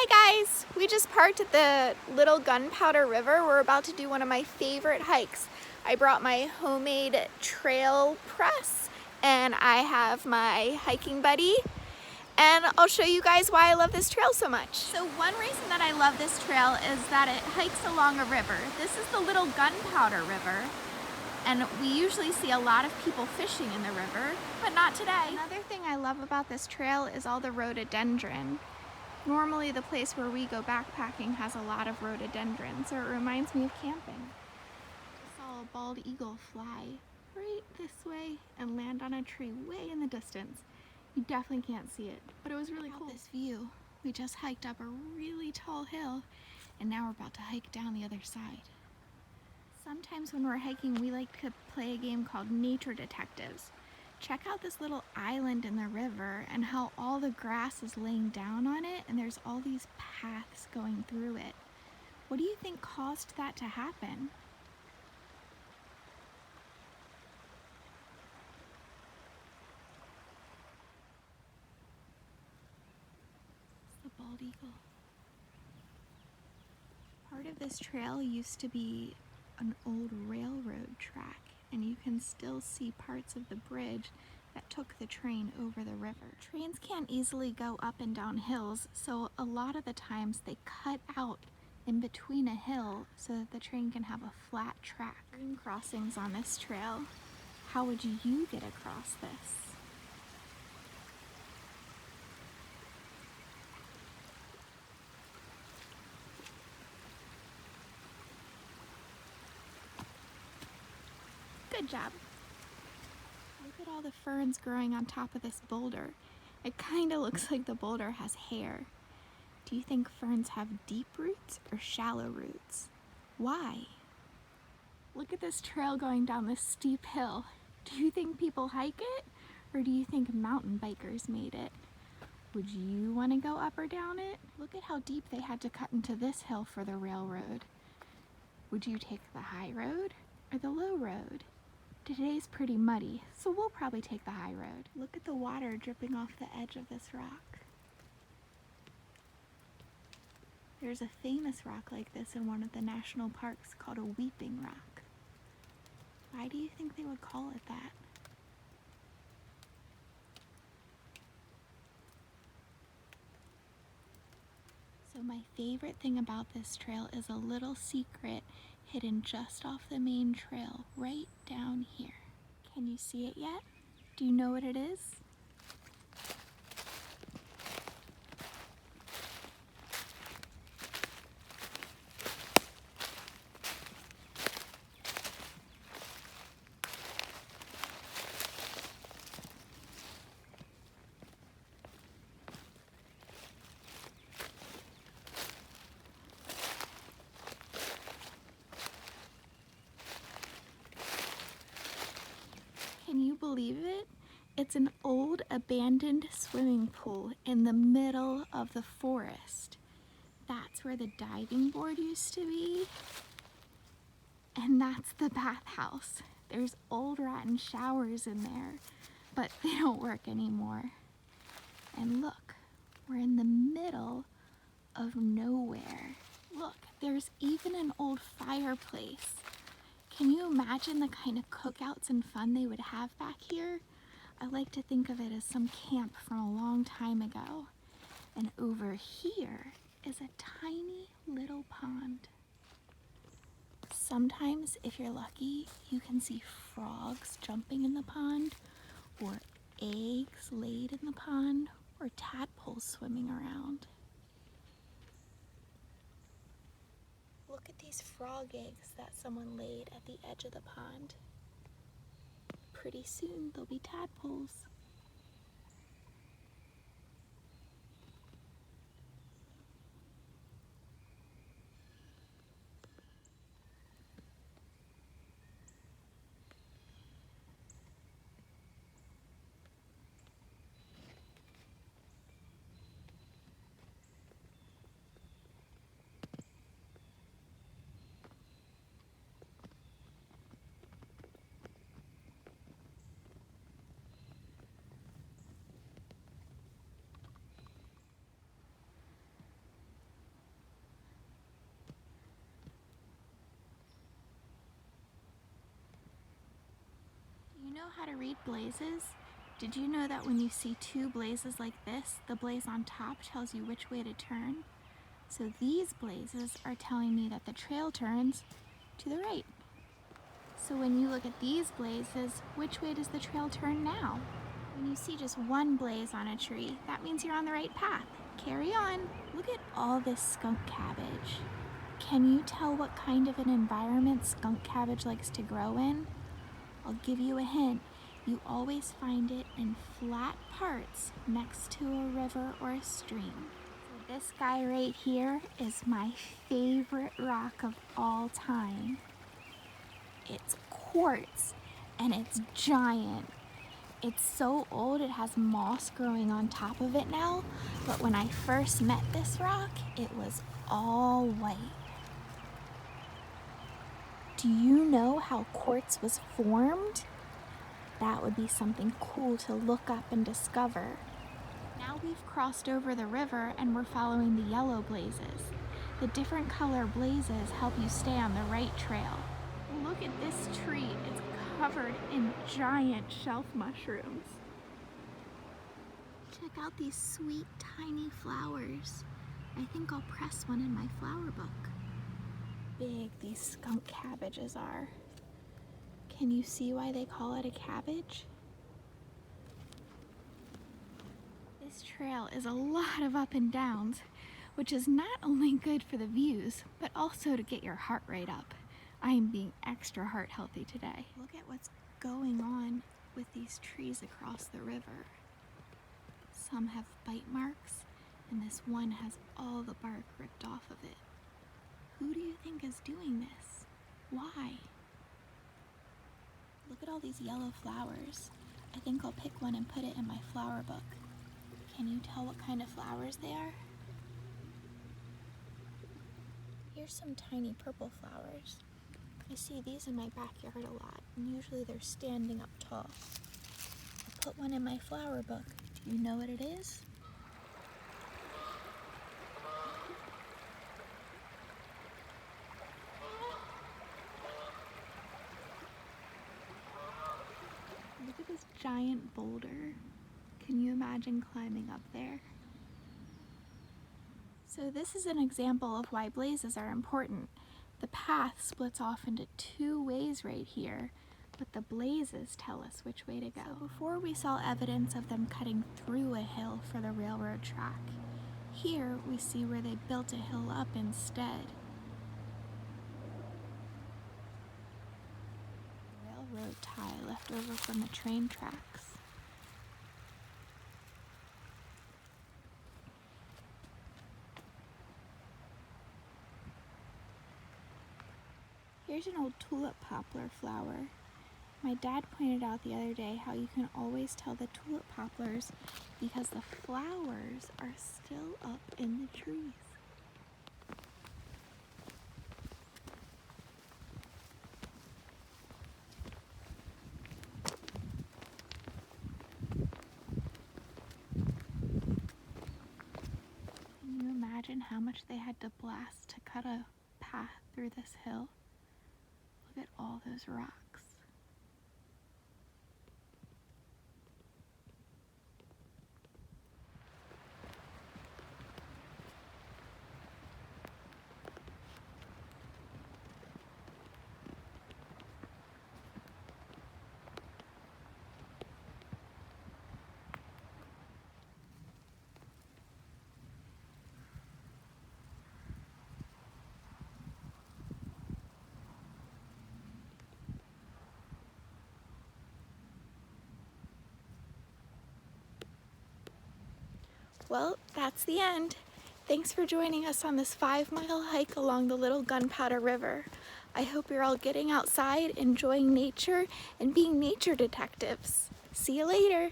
Hi guys! We just parked at the Little Gunpowder River. We're about to do one of my favorite hikes. I brought my homemade trail press and I have my hiking buddy, and I'll show you guys why I love this trail so much. So one reason that I love this trail is that it hikes along a river. This is the Little Gunpowder River, and we usually see a lot of people fishing in the river, but not today. Another thing I love about this trail is all the rhododendron. Normally the place where we go backpacking has a lot of rhododendron, so it reminds me of camping. I saw a bald eagle fly right this way and land on a tree way in the distance. You definitely can't see it, but it was really cool. This view. We just hiked up a really tall hill, and now we're about to hike down the other side. Sometimes when we're hiking, we like to play a game called Nature Detectives. Check out this little island in the river and how all the grass is laying down on it and there's all these paths going through it. What do you think caused that to happen? It's the bald eagle. Part of this trail used to be an old railroad track, and you can still see parts of the bridge that took the train over the river. Trains can't easily go up and down hills, so a lot of the times they cut out in between a hill so that the train can have a flat track. Stream crossings on this trail. How would you get across this? Good job. Look at all the ferns growing on top of this boulder. It kind of looks like the boulder has hair. Do you think ferns have deep roots or shallow roots? Why? Look at this trail going down this steep hill. Do you think people hike it, or do you think mountain bikers made it? Would you want to go up or down it? Look at how deep they had to cut into this hill for the railroad. Would you take the high road or the low road? Today's pretty muddy, so we'll probably take the high road. Look at the water dripping off the edge of this rock. There's a famous rock like this in one of the national parks called a weeping rock. Why do you think they would call it that? So my favorite thing about this trail is a little secret hidden just off the main trail, right down here. Can you see it yet? Do you know what it is? Can you believe it? It's an old abandoned swimming pool in the middle of the forest. That's where the diving board used to be. And that's the bathhouse. There's old rotten showers in there, but they don't work anymore. And look, we're in the middle of nowhere. Look, there's even an old fireplace. Can you imagine the kind of cookouts and fun they would have back here? I like to think of it as some camp from a long time ago. And over here is a tiny little pond. Sometimes, if you're lucky, you can see frogs jumping in the pond, or eggs laid in the pond, or tadpoles swimming around. Look at these frog eggs that someone laid at the edge of the pond. Pretty soon they'll be tadpoles. know how to read blazes? Did you know that when you see two blazes like this, the blaze on top tells you which way to turn? So these blazes are telling me that the trail turns to the right. So when you look at these blazes, which way does the trail turn now? When you see just one blaze on a tree, that means you're on the right path. Carry on. Look at all this skunk cabbage. Can you tell what kind of an environment skunk cabbage likes to grow in? I'll give you a hint. You always find it in flat parts next to a river or a stream. So this guy right here is my favorite rock of all time. It's quartz and it's giant. It's so old it has moss growing on top of it now, but when I first met this rock, it was all white. Do you know how quartz was formed? That would be something cool to look up and discover. Now we've crossed over the river and we're following the yellow blazes. The different color blazes help you stay on the right trail. Look at this tree. It's covered in giant shelf mushrooms. Check out these sweet tiny flowers. I think I'll press one in my flower book. Big these skunk cabbages are. Can you see why they call it a cabbage? This trail is a lot of up and downs, which is not only good for the views, but also to get your heart rate up. I am being extra heart healthy today. Look at what's going on with these trees across the river. Some have bite marks, and this one has all the bark ripped off of it. Who do you think is doing this? Why? Look at all these yellow flowers. I think I'll pick one and put it in my flower book. Can you tell what kind of flowers they are? Here's some tiny purple flowers. I see these in my backyard a lot, and usually they're standing up tall. I'll put one in my flower book. Do you know what it is? Look at this giant boulder. Can you imagine climbing up there? So this is an example of why blazes are important. The path splits off into two ways right here, but the blazes tell us which way to go. So before we saw evidence of them cutting through a hill for the railroad track. Here we see where they built a hill up instead. Railroad tie left over from the train tracks. Here's an old tulip poplar flower. My dad pointed out the other day how you can always tell the tulip poplars because the flowers are still up in the trees. Can you imagine how much they had to blast to cut a path through this hill? Look at all those rocks. Well, that's the end. Thanks for joining us on this 5-mile hike along the Little Gunpowder River. I hope you're all getting outside, enjoying nature, and being nature detectives. See you later.